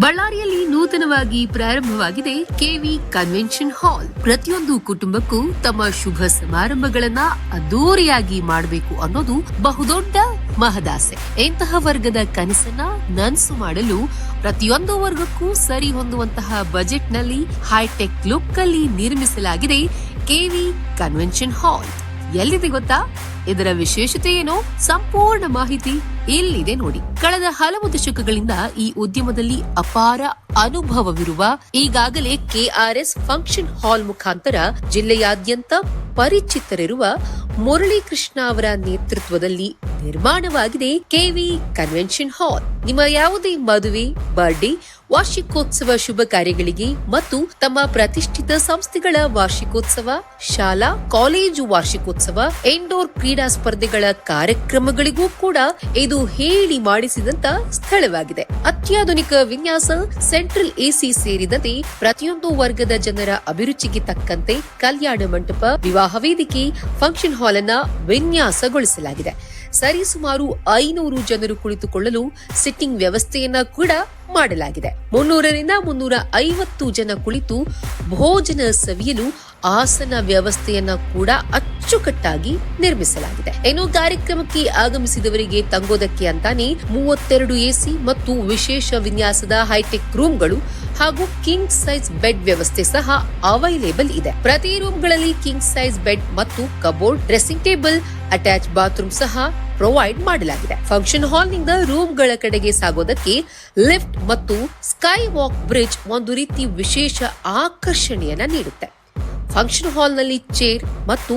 ಬಳ್ಳಾರಿಯಲ್ಲಿ ನೂತನವಾಗಿ ಪ್ರಾರಂಭವಾಗಿದೆ ಕೆವಿ ಕನ್ವೆನ್ಷನ್ ಹಾಲ್. ಪ್ರತಿಯೊಂದು ಕುಟುಂಬಕ್ಕೂ ತಮ್ಮ ಶುಭ ಸಮಾರಂಭಗಳನ್ನ ಅದ್ದೂರಿಯಾಗಿ ಮಾಡಬೇಕು ಅನ್ನೋದು ಬಹುದೊಡ್ಡ ಮಹದಾಸೆ. ಇಂತಹ ವರ್ಗದ ಕನಸನ್ನ ನನಸು ಮಾಡಲು ಪ್ರತಿಯೊಂದು ವರ್ಗಕ್ಕೂ ಸರಿ ಹೊಂದುವಂತಹ ಬಜೆಟ್ ನಲ್ಲಿ ಹೈಟೆಕ್ ಲುಕ್ ಅಲ್ಲಿ ನಿರ್ಮಿಸಲಾಗಿದೆ ಕೆವಿ ಕನ್ವೆನ್ಷನ್ ಹಾಲ್. ಎಲ್ಲಿದೆ ಗೊತ್ತಾ? ಇದರ ವಿಶೇಷತೆ ಏನು? ಸಂಪೂರ್ಣ ಮಾಹಿತಿ ಇಲ್ಲಿದೆ ನೋಡಿ. ಕಳೆದ ಹಲವು ದಶಕಗಳಿಂದ ಈ ಉದ್ಯಮದಲ್ಲಿ ಅಪಾರ ಅನುಭವವಿರುವ ಈಗಾಗಲೇ ಕೆಆರ್ಎಸ್ ಫಂಕ್ಷನ್ ಹಾಲ್ ಮುಖಾಂತರ ಜಿಲ್ಲೆಯಾದ್ಯಂತ ಪರಿಚಿತರಿರುವ ಮುರಳೀಕೃಷ್ಣ ಅವರ ನೇತೃತ್ವದಲ್ಲಿ ನಿರ್ಮಾಣವಾಗಿದೆ ಕೆವಿ ಕನ್ವೆನ್ಷನ್ ಹಾಲ್. ನಿಮ್ಮ ಯಾವುದೇ ಮದುವೆ, ಬರ್ಡೇ, ವಾರ್ಷಿಕೋತ್ಸವ ಶುಭ ಕಾರ್ಯಗಳಿಗೆ ಮತ್ತು ತಮ್ಮ ಪ್ರತಿಷ್ಠಿತ ಸಂಸ್ಥೆಗಳ ವಾರ್ಷಿಕೋತ್ಸವ, ಶಾಲಾ ಕಾಲೇಜು ವಾರ್ಷಿಕೋತ್ಸವ, ಇಂಡೋರ್ ಕ್ರೀಡಾ ಸ್ಪರ್ಧೆಗಳ ಕಾರ್ಯಕ್ರಮಗಳಿಗೂ ಕೂಡ ಇದು ಹೇಳಿ ಮಾಡಿಸಿದಂತ ಸ್ಥಳವಾಗಿದೆ. ಅತ್ಯಾಧುನಿಕ ವಿನ್ಯಾಸ, ಸೆಂಟ್ರಲ್ ಎಸಿ ಸೇರಿದಂತೆ ಪ್ರತಿಯೊಂದು ವರ್ಗದ ಜನರ ಅಭಿರುಚಿಗೆ ತಕ್ಕಂತೆ ಕಲ್ಯಾಣ ಮಂಟಪ, ವಿವಾಹ ವೇದಿಕೆ, ಫಂಕ್ಷನ್ ಹಾಲ್ ಅನ್ನ ವಿನ್ಯಾಸಗೊಳಿಸಲಾಗಿದೆ. ಸರಿಸುಮಾರು 500 ಜನರು ಕುಳಿತುಕೊಳ್ಳಲು ಸಿಟ್ಟಿಂಗ್ ವ್ಯವಸ್ಥೆಯನ್ನ ಕೂಡ ಮಾಡಲಾಗಿದೆ. 300ರಿಂದ 350 ಜನ ಕುಳಿತು ಭೋಜನ ಸವಿಯಲು ಆಸನ ವ್ಯವಸ್ಥೆಯನ್ನ ಕೂಡ ಅಚ್ಚುಕಟ್ಟಾಗಿ ನಿರ್ಮಿಸಲಾಗಿದೆ. ಇನ್ನು ಕಾರ್ಯಕ್ರಮಕ್ಕೆ ಆಗಮಿಸಿದವರಿಗೆ ತಂಗೋದಕ್ಕೆ ಅಂತಾನೆ 32 ಎಸಿ ಮತ್ತು ವಿಶೇಷ ವಿನ್ಯಾಸದ ಹೈಟೆಕ್ ರೂಮ್ಗಳು ಹಾಗೂ ಕಿಂಗ್ ಸೈಜ್ ಬೆಡ್ ವ್ಯವಸ್ಥೆ ಸಹ ಅವೈಲೇಬಲ್ ಇದೆ. ಪ್ರತಿ ರೂಮ್ಗಳಲ್ಲಿ ಕಿಂಗ್ ಸೈಜ್ ಬೆಡ್ ಮತ್ತು cupboard, dressing table, attach bathroom ಸಹ ಪ್ರೊವೈಡ್ ಮಾಡಲಾಗಿದೆ. ಫಂಕ್ಷನ್ ಹಾಲ್ ನಿಂದ ರೂಮ್ಗಳ ಕಡೆಗೆ ಸಾಗೋದಕ್ಕೆ ಲಿಫ್ಟ್ ಮತ್ತು ಸ್ಕೈ ವಾಕ್ ಬ್ರಿಡ್ಜ್ ಒಂದು ರೀತಿ ವಿಶೇಷ ಆಕರ್ಷಣೆಯನ್ನ ನೀಡುತ್ತೆ. ಫಂಕ್ಷನ್ ಹಾಲ್ ನಲ್ಲಿ ಚೇರ್ ಮತ್ತು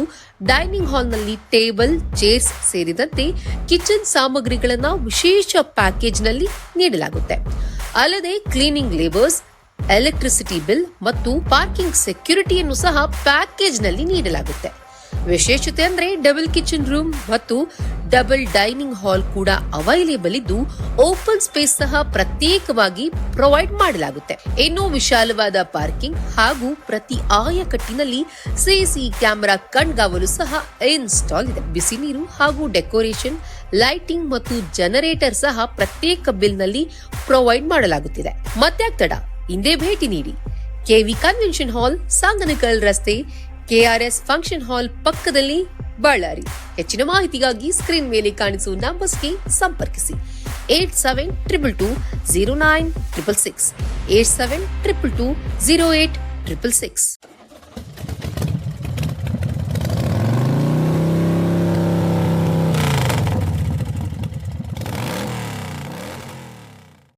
ಡೈನಿಂಗ್ ಹಾಲ್ ನಲ್ಲಿ ಟೇಬಲ್, ಚೇರ್ಸ್ ಸೇರಿದಂತೆ ಕಿಚನ್ ಸಾಮಗ್ರಿಗಳನ್ನ ವಿಶೇಷ ಪ್ಯಾಕೇಜ್ ನಲ್ಲಿ ನೀಡಲಾಗುತ್ತೆ. ಅಲ್ಲದೆ ಕ್ಲೀನಿಂಗ್ ಲೇಬರ್ಸ್, ಎಲೆಕ್ಟ್ರಿಸಿಟಿ ಬಿಲ್ ಮತ್ತು ಪಾರ್ಕಿಂಗ್ ಸೆಕ್ಯೂರಿಟಿಯನ್ನು ಸಹ ಪ್ಯಾಕೇಜ್ ನಲ್ಲಿ ನೀಡಲಾಗುತ್ತೆ. ವಿಶೇಷತೆ ಅಂದ್ರೆ ಡಬಲ್ ಕಿಚನ್ ರೂಮ್ ಮತ್ತು ಡಬಲ್ ಡೈನಿಂಗ್ ಹಾಲ್ ಕೂಡ ಅವೈಲೇಬಲ್ ಇದ್ದು ಓಪನ್ ಸ್ಪೇಸ್ ಸಹ ಪ್ರತ್ಯೇಕವಾಗಿ ಪ್ರೊವೈಡ್ ಮಾಡಲಾಗುತ್ತೆ. ಇನ್ನು ವಿಶಾಲವಾದ ಪಾರ್ಕಿಂಗ್ ಹಾಗೂ ಪ್ರತಿ ಆಯಕಟ್ಟಿನಲ್ಲಿ ಸಿಸಿ ಕ್ಯಾಮೆರಾ ಕಣ್ಗಾವಲು ಸಹ ಇನ್ಸ್ಟಾಲ್ ಇದೆ. ಬಿಸಿ ನೀರು ಹಾಗೂ ಡೆಕೋರೇಷನ್, ಲೈಟಿಂಗ್ ಮತ್ತು ಜನರೇಟರ್ ಸಹ ಪ್ರತ್ಯೇಕ ಬಿಲ್ ನಲ್ಲಿ ಪ್ರೊವೈಡ್ ಮಾಡಲಾಗುತ್ತಿದೆ. ಮತ್ತ್ಯಾಕ್ ತಡ, ಇಂದೇ ಭೇಟಿ ನೀಡಿ. ಕೆವಿ ಕನ್ವೆನ್ಷನ್ ಹಾಲ್, ಸಾಂಗನಕಲ್ ರಸ್ತೆ, ಕೆಆರ್ಎಸ್ ಫಂಕ್ಷನ್ ಹಾಲ್ ಪಕ್ಕದಲ್ಲಿ, ಬಳ್ಳಾರಿ. ಹೆಚ್ಚಿನ ಮಾಹಿತಿಗಾಗಿ ಸ್ಕ್ರೀನ್ ಮೇಲೆ ಕಾಣಿಸುವ ನಂಬರ್ಸ್ಗೆ ಸಂಪರ್ಕಿಸಿ. 8722209666, 8722208666.